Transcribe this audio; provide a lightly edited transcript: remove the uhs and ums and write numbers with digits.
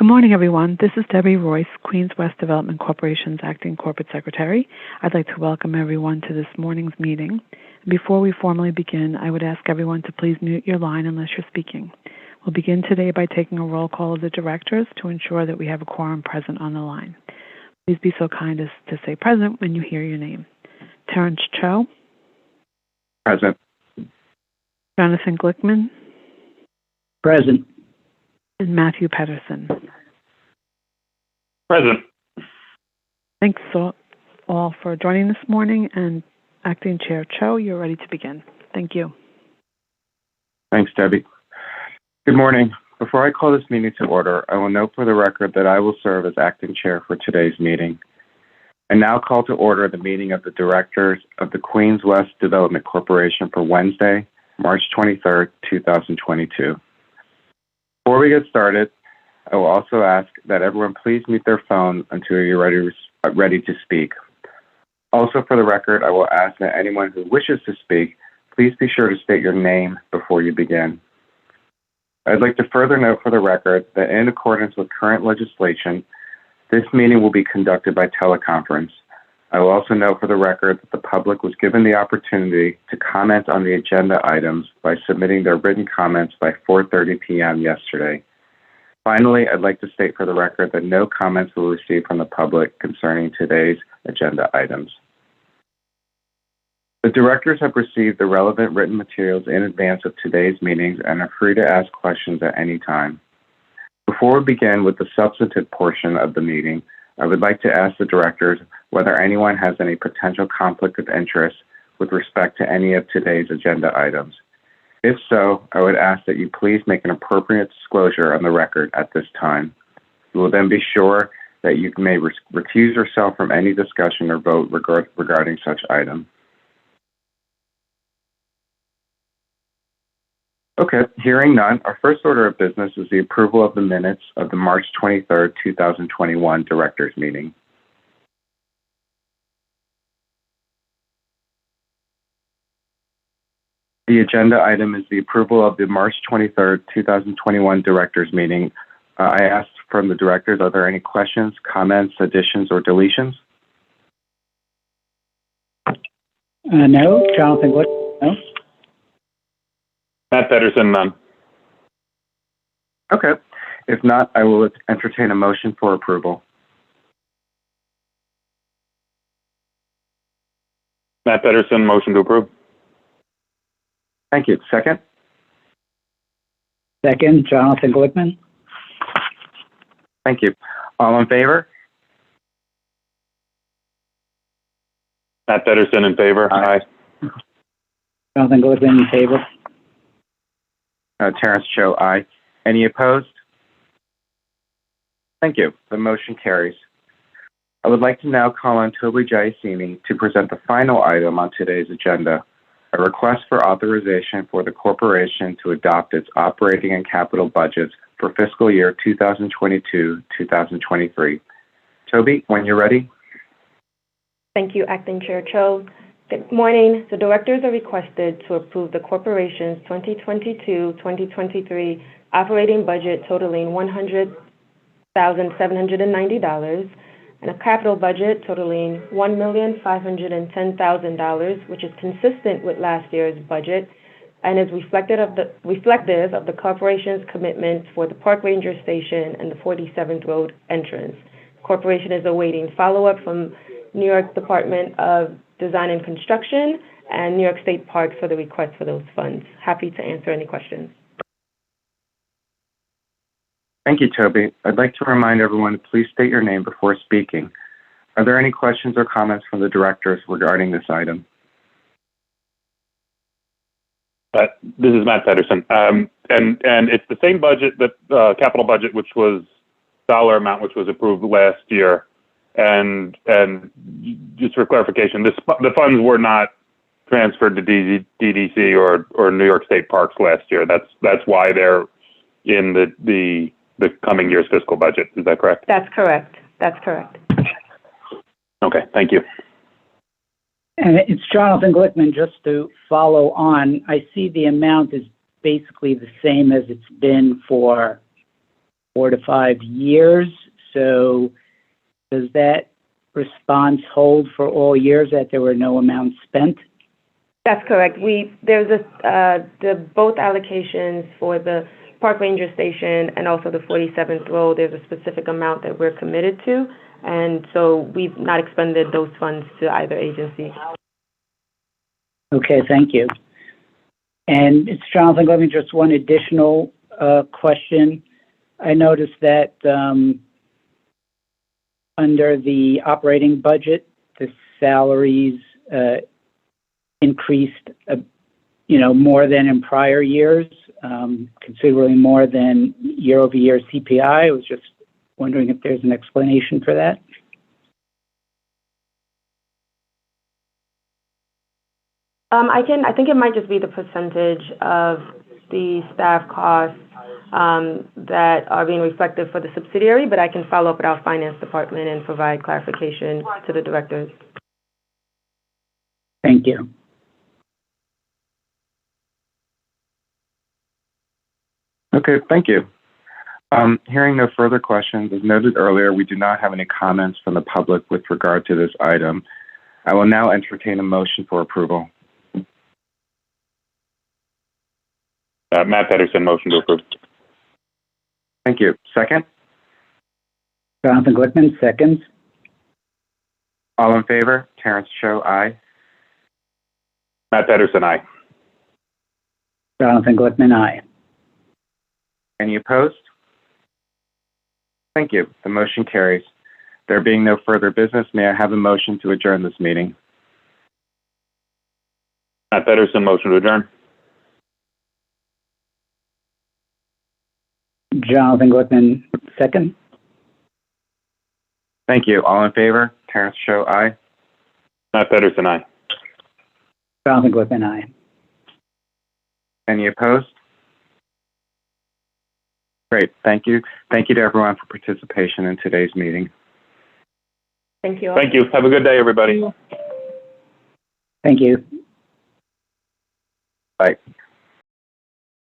Good morning, everyone. This is Debbie Royce, Queens West Development Corporation's Acting Corporate Secretary. I'd like to welcome everyone to this morning's meeting. Before we formally begin, I would ask everyone to please mute your line unless you're speaking. We'll begin today by taking a roll call of the directors to ensure that we have a quorum present on the line. Please be so kind as to say present when you hear your name. Terrence Cho. Present. Jonathan Glickman. Present. And Matthew Pedersen. Present. Thanks all for joining this morning, and Acting Chair Cho, you're ready to begin. Thank you. Thanks, Debbie. Good morning. Before I call this meeting to order, I will note for the record that I will serve as acting chair for today's meeting. I now call to order the meeting of the directors of the Queens West Development Corporation for Wednesday, March 23rd, 2022. Before we get started, I will also ask that everyone please mute their phone until you're ready to speak. Also, for the record, I will ask that anyone who wishes to speak, please be sure to state your name before you begin. I'd like to further note for the record that in accordance with current legislation, this meeting will be conducted by teleconference. I will also note for the record that the public was given the opportunity to comment on the agenda items by submitting their written comments by 4:30 p.m. yesterday. Finally, I'd like to state for the record that no comments were received from the public concerning today's agenda items. The directors have received the relevant written materials in advance of today's meetings and are free to ask questions at any time. Before we begin with the substantive portion of the meeting, I would like to ask the directors whether anyone has any potential conflict of interest with respect to any of today's agenda items. If so, I would ask that you please make an appropriate disclosure on the record at this time. You will then be sure that you may recuse yourself from any discussion or vote regarding such item. Okay, hearing none, our first order of business is the approval of the minutes of the March 23rd, 2021 Directors Meeting. The agenda item is the approval of the March 23rd, 2021 Directors Meeting. I asked from the directors, are there any questions, comments, additions, or deletions? No. Jonathan Glick? No. Matt Pedersen, none. Okay. If not, I will entertain a motion for approval. Matt Pedersen, motion to approve. Thank you. Second? Second, Jonathan Glickman. Thank you. All in favor? Matt Pedersen in favor. Aye. Jonathan Glickman in favor. Terrence Cho, aye. Any opposed? Thank you. The motion carries. I would like to now call on Toby Giacini to present the final item on today's agenda, a request for authorization for the corporation to adopt its operating and capital budgets for fiscal year 2022-2023. Toby, when you're ready. Thank you, Acting Chair Cho. Good morning. The directors are requested to approve the corporation's 2022-2023 operating budget totaling $100,790 and a capital budget totaling $1,510,000, which is consistent with last year's budget and is reflective of the corporation's commitment for the Park Ranger Station and the 47th Road entrance. The corporation is awaiting follow-up from New York Department of Design and Construction and New York State Parks for the request for those funds. Happy to answer any questions. Thank you, Toby. I'd like to remind everyone to please state your name before speaking. Are there any questions or comments from the directors regarding this item? This is Matt Pedersen. And it's the same budget, that capital budget, which was dollar amount, which was approved last year. And just for clarification, the funds were not transferred to DDC or New York State Parks last year. That's why they're in the coming year's fiscal budget. Is that correct? That's correct. That's correct. Okay, thank you. And it's Jonathan Glickman. Just to follow on, I see the amount is basically the same as it's been for 4 to 5 years. So does that response hold for all years that there were no amounts spent? That's correct. There's both allocations for the Park Ranger Station and also the 47th Road. There's a specific amount that we're committed to, and so we've not expended those funds to either agency. Okay, thank you. And it's Jonathan Glenn, just one additional question. I noticed that under the operating budget, the salaries increased, more than in prior years, considerably more than year-over-year CPI. I was just wondering if there's an explanation for that. I think it might just be the percentage of the staff costs that are being reflected for the subsidiary, but I can follow up with our finance department and provide clarification to the directors. Thank you. Okay, thank you. Hearing no further questions, as noted earlier, we do not have any comments from the public with regard to this item. I will now entertain a motion for approval. Matt Pedersen, motion to approve. Thank you. Second? Jonathan Glickman, seconds. All in favor? Terrence Cho, aye. Matt Pedersen, aye. Jonathan Glickman, aye. Any opposed? Thank you. The motion carries. There being no further business, may I have a motion to adjourn this meeting? Matt Pedersen, motion to adjourn. Jonathan Glickman, second. Thank you. All in favor? Terrence Cho, aye. Matt Pedersen, aye. Jonathan Glickman, aye. Any opposed? Great. Thank you. Thank you to everyone for participation in today's meeting. Thank you all. Thank you. Have a good day, everybody. Thank you. Bye.